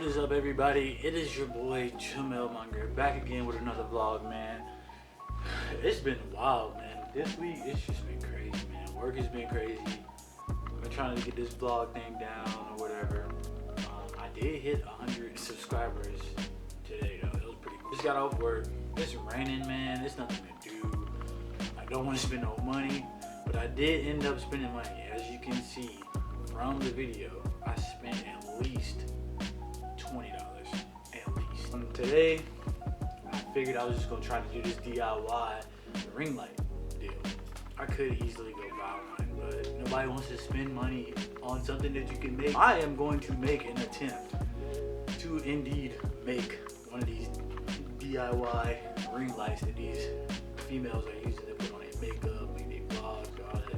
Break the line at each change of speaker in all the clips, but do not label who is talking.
What is up, everybody? It is your boy Jamel Munger back again with another vlog, man. It's been wild, man. This week it's just been crazy, man. Work has been crazy. I've been trying to get this vlog thing down or whatever. I did hit 100 subscribers today, though. It was pretty cool. Just got off work. It's raining, man. There's nothing to do. I don't want to spend no money, but I did end up spending money. As you can see from the video, I spent at least $20 at least. Today, I figured I was just gonna try to do this DIY ring light deal. I could easily go buy one, but nobody wants to spend money on something that you can make. I am going to make an attempt to indeed make one of these DIY ring lights that these females are using to put on their makeup, make their vlogs, all that.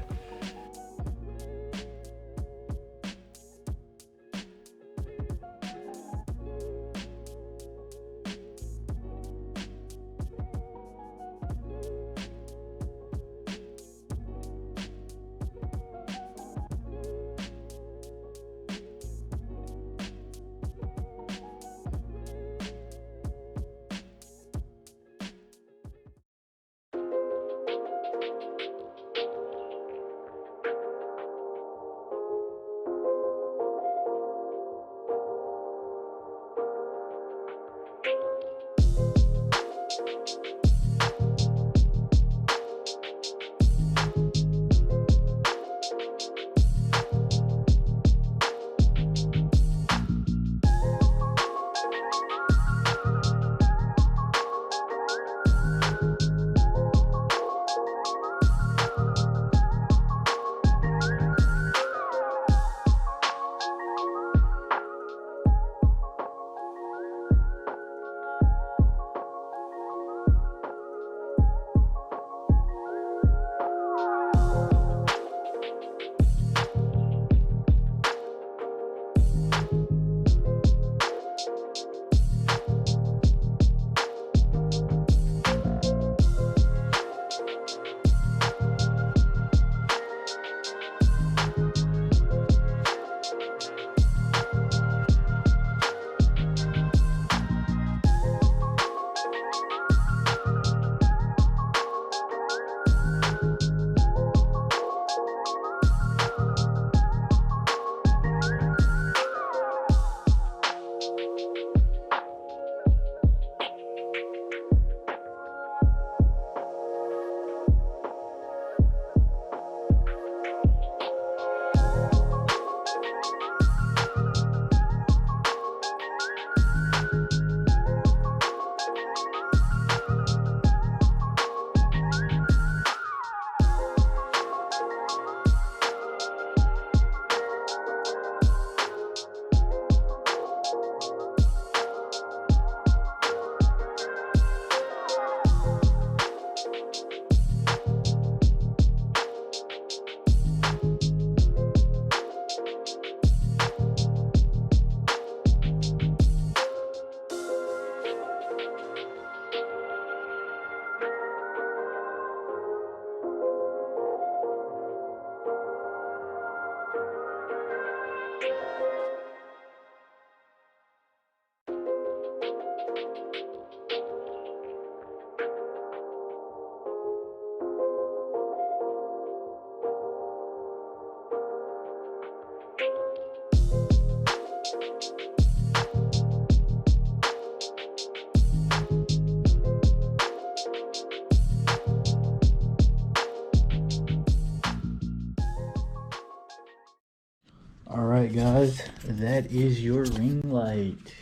Alright guys, that is your ring light.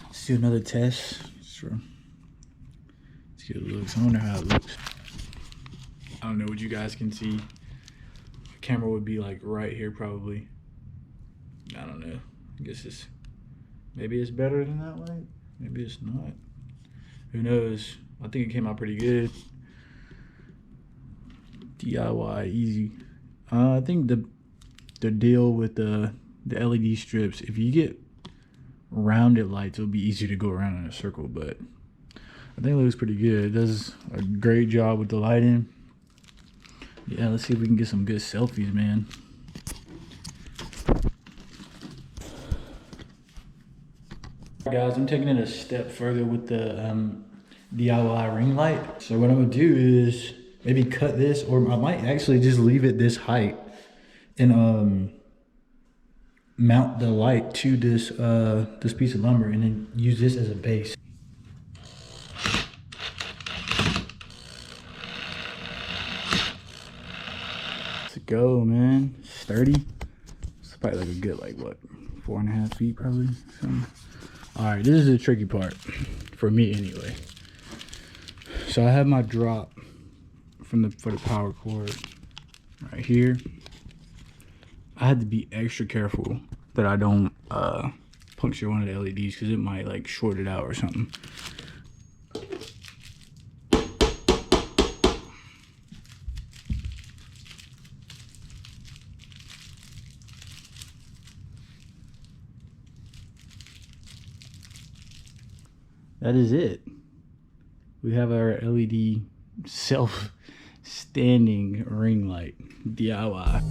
Let's do another test. Let's see how it looks. I wonder how it looks. I don't know what you guys can see. The camera would be like right here probably. I don't know. I guess maybe it's better than that light. Maybe it's not. Who knows? I think it came out pretty good. DIY easy. I think the deal with the LED strips, if you get rounded lights, it'll be easier to go around in a circle, but I think it looks pretty good. It does a great job with the lighting. Yeah, let's see if we can get some good selfies, man. Guys, I'm taking it a step further with the DIY ring light. So what I'm gonna do is maybe cut this, or I might actually just leave it this height and mount the light to this this piece of lumber and then use this as a base. Let's go, man. Sturdy. It's probably like a good, like what, 4.5 feet probably. All right, this is the tricky part for me anyway. So I have my drop for the power cord right here. I had to be extra careful that I don't puncture one of the LEDs because it might like short it out or something. That is it. We have our LED self-standing ring light DIY.